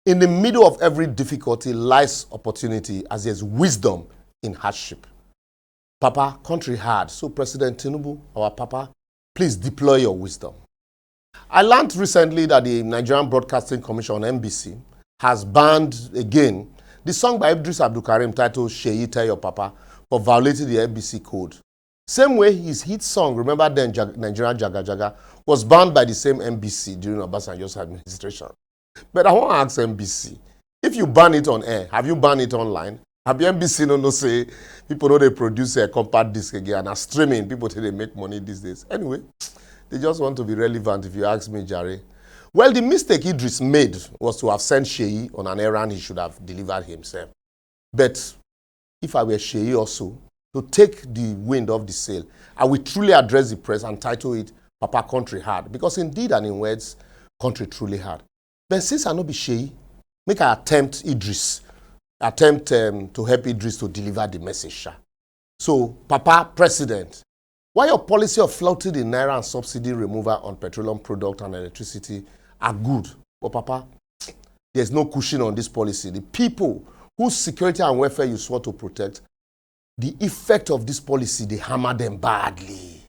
In the middle of every difficulty lies opportunity, as there's wisdom in hardship. Papa, country hard. So President Tinubu, our Papa, please deploy your wisdom. I learned recently that the Nigerian Broadcasting Commission, NBC, has banned again the song by Idris Abdulkarim titled Sheyi Tell Your Papa for violating the NBC code. Same way his hit song, remember then Nigerian Jaga Jaga, was banned by the same NBC during Obasanjo's administration. But I want to ask NBC, if you ban it on air, have you banned it online? Have the NBC no say people know they produce a compact disc again and streaming, people say they make money these days. Anyway, they just want to be relevant if you ask me, Jare. Well, the mistake Idris made was to have sent Sheyi on an errand he should have delivered himself. But if I were Sheyi also, to take the wind off the sail, I will truly address the press and title it Papa Country Hard. Because indeed and in words, country truly hard. But since I no be Sheyi, make I attempt to help Idris to deliver the message. So, Papa President, while your policy of flouting the naira and subsidy removal on petroleum product and electricity are good, but Papa, there's no cushion on this policy. The people whose security and welfare you swore to protect, the effect of this policy, they hammer them badly.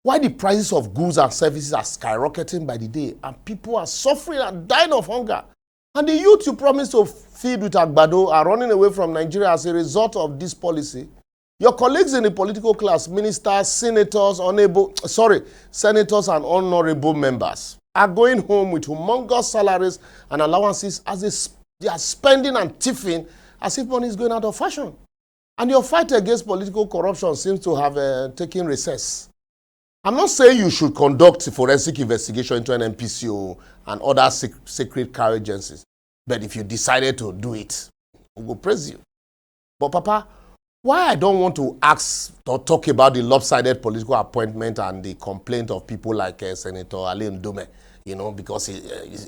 Why the prices of goods and services are skyrocketing by the day and people are suffering and dying of hunger. And the youth you promised to feed with Agbado are running away from Nigeria as a result of this policy. Your colleagues in the political class, ministers, senators and honorable members are going home with humongous salaries and allowances as they are spending and tiffing as if money is going out of fashion. And your fight against political corruption seems to have taken recess. I'm not saying you should conduct forensic investigation into an NPCO and other secret car agencies. But if you decided to do it, we will praise you. But Papa, why I don't want to ask or talk about the lopsided political appointment and the complaint of people like Senator Ali Ndume, because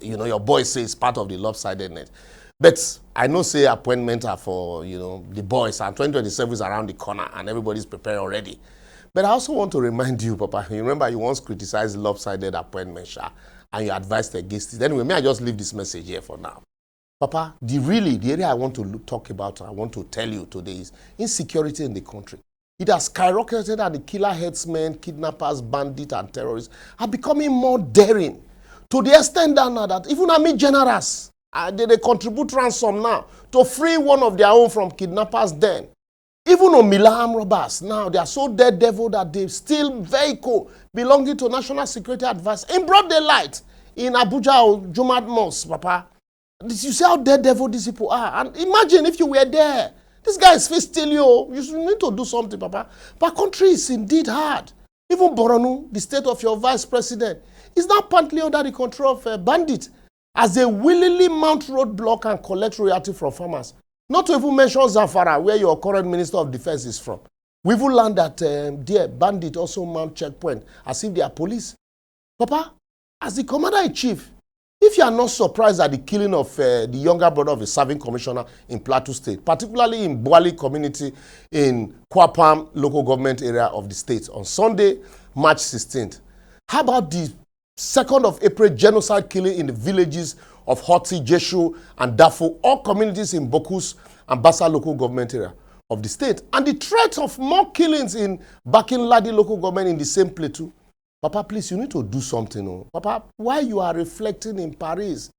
your boy says it's part of the lopsidedness. But I know say appointments are for, the boys, and 2027 is around the corner and everybody's prepared already. But I also want to remind you, Papa, you remember you once criticized lopsided appointment, and you advised against it. Anyway, may I just leave this message here for now. Papa, the area I want to talk about, I want to tell you today is insecurity in the country. It has skyrocketed and the killer headsmen, kidnappers, bandits, and terrorists are becoming more daring to the extent that even army generals, they contribute ransom now to free one of their own from kidnappers' den. Even Omila robbers, now they are so daredevil that they steal vehicle belonging to National Security Advice in broad daylight in Abuja or Jumad Mosque, Papa. You see how daredevil these people are. And imagine if you were there. This guy is still you. You need to do something, Papa. But country is indeed hard. Even Borno, the state of your vice president, is now partly under the control of bandits as they willingly mount roadblock and collect royalty from farmers. Not to even mention Zamfara, where your current Minister of Defense is from. We will learn that there, bandits also mount checkpoint as if they are police. Papa, as the commander-in-chief, if you are not surprised at the killing of the younger brother of a serving commissioner in Plateau State, particularly in Boali community in Kwapam local government area of the state on Sunday, March 16th, how about the 2nd of April genocide killing in the villages of Hoti, Jeshu, and Dafo, all communities in Bokus and Basa local government area of the state, and the threat of more killings in Bakin-Ladi local government in the same plateau? Papa, please, you need to do something. Oh. Papa, why you are reflecting in Paris?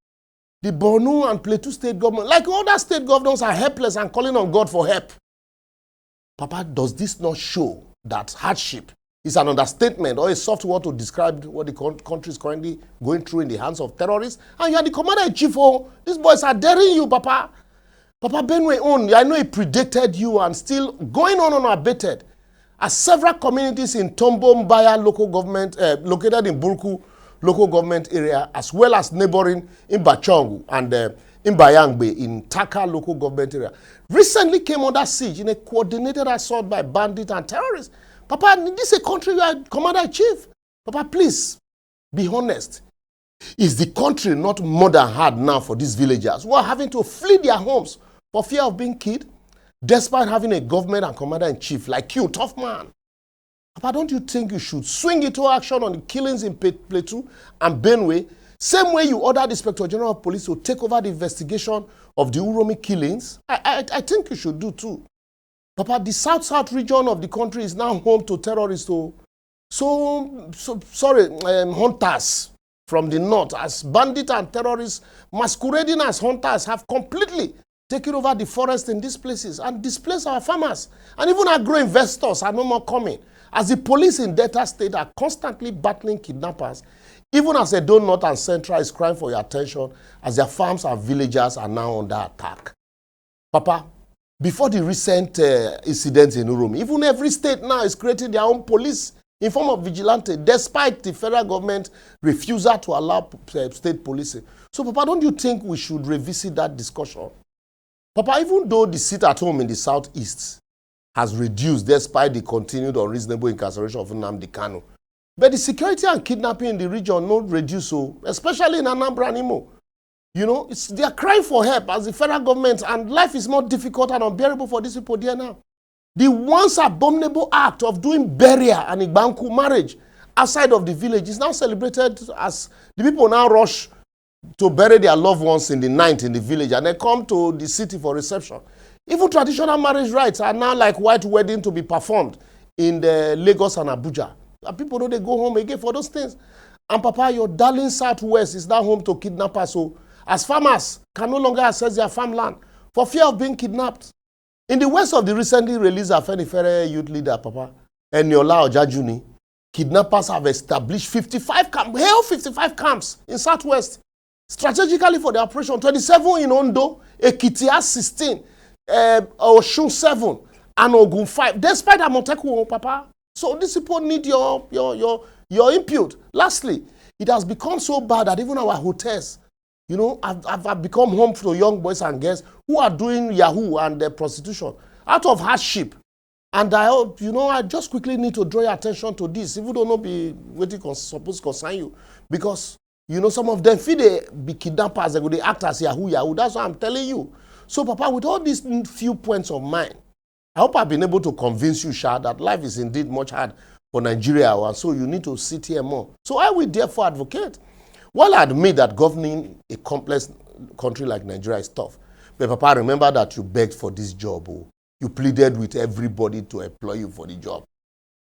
The Borno and Plateau state government, like other state governors, are helpless and calling on God for help. Papa, does this not show that hardship is an understatement or a soft word to describe what the country is currently going through in the hands of terrorists? And you are the commander-in-chief. Oh, these boys are daring you, Papa. Papa Benue own, I know he predated you and still going on unabated. As several communities in Tombo Mbaya local government, located in Burku local government area, as well as neighboring Imbachongu and Imbayangbe in Taka local government area, recently came under siege in a coordinated assault by bandits and terrorists. Papa, this is a country you are commander-in-chief. Papa, please, be honest. Is the country not more than hard now for these villagers who are having to flee their homes for fear of being killed? Despite having a government and commander-in-chief like you, tough man. Papa, don't you think you should swing into action on the killings in Plateau and Benue Same way you ordered the Inspector General of Police to take over the investigation of the Uromi killings, I think you should do too. Papa, the south region of the country is now home to terrorists. Hunters from the north, as bandits and terrorists masquerading as hunters, have completely taken over the forest in these places and displaced our farmers. And even agro-investors are no more coming. As the police in Delta State are constantly battling kidnappers, even as Edo North and Central is crying for your attention, as their farms and villages are now under attack. Papa, before the recent incidents in Uromi, even every state now is creating their own police in form of vigilante, despite the federal government refusal to allow state policing. So, Papa, don't you think we should revisit that discussion? Papa, even though the seat at home in the southeast has reduced despite the continued unreasonable incarceration of Nnamdi Kanu, but the security and kidnapping in the region not reduce, so especially in Anambra and Imo. You know, they are crying for help as the federal government, and life is more difficult and unbearable for these people there now. The once abominable act of doing burial and Igbanku marriage outside of the village is now celebrated as the people now rush to bury their loved ones in the night in the village, and they come to the city for reception. Even traditional marriage rites are now like white wedding to be performed in the Lagos and Abuja. And people know they go home again for those things. And Papa, your darling Southwest is now home to kidnappers. So as farmers can no longer access their farmland for fear of being kidnapped. In the west of the recently released Afenifere youth leader, Papa, Eniola Ojajuni, kidnappers have established 55 camps in Southwest, strategically for the operation. 27 in Ondo, Ekiti has 16, Osun 7, and Ogun 5, despite Amoteku, Papa. So these people need your input. Lastly, it has become so bad that even our hotels, you know, have become home to young boys and girls who are doing Yahoo and prostitution out of hardship. And I just quickly need to draw your attention to this, even though not be waiting supposed to concern you, because some of them feel they be kidnappers, they act as Yahoo. That's what I'm telling you. So, Papa, with all these few points of mine, I hope I've been able to convince you, Sha, that life is indeed much hard for Nigeria, and so you need to sit here more. So I will therefore advocate. While I admit that governing a complex country like Nigeria is tough, but Papa, remember that you begged for this job. You pleaded with everybody to employ you for the job.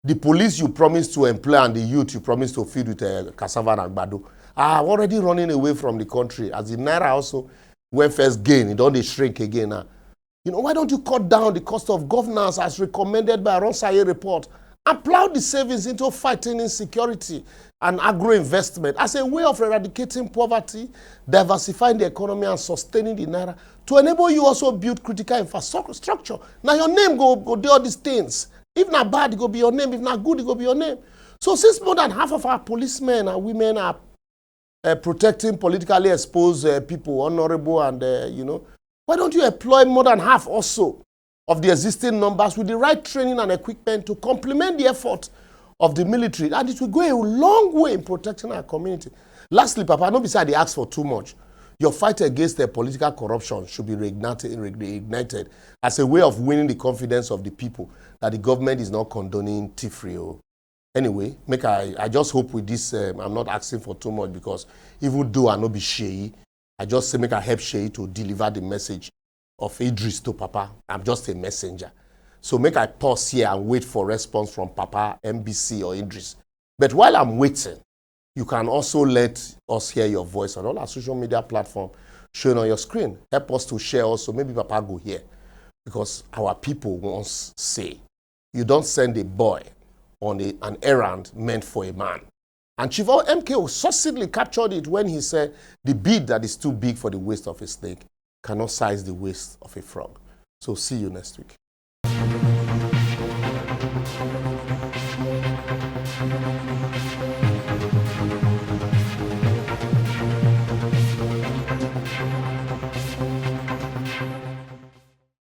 The police you promised to employ and the youth you promised to feed with cassava and agbado are already running away from the country. As the Naira also, when first gain, it don't shrink again now. Why don't you cut down the cost of governance as recommended by Ronsaye report and plow the savings into fighting insecurity and agro-investment as a way of eradicating poverty, diversifying the economy and sustaining the Naira to enable you also build critical infrastructure. Now your name go do all these things. If not bad, it go be your name. If not good, it go be your name. So since more than half of our policemen and women are protecting politically exposed people, honorable and, why don't you employ more than half also of the existing numbers with the right training and equipment to complement the effort of the military? And it will go a long way in protecting our community. Lastly, Papa, not beside the ask for too much. Your fight against the political corruption should be reignited as a way of winning the confidence of the people that the government is not condoning thievery. Anyway, I just hope with this, I'm not asking for too much, because even though I not be Sheyi, I just say make I help Sheyi to deliver the message of Idris to Papa. I'm just a messenger. So make I pause here and wait for response from Papa, MBC or Idris. But while I'm waiting, you can also let us hear your voice on all our social media platforms showing on your screen. Help us to share also. Maybe Papa go here. Because our people once say, you don't send a boy on an errand meant for a man. And Chief MKO succinctly captured it when he said, the bead that is too big for the waist of a snake cannot size the waist of a frog. So see you next week.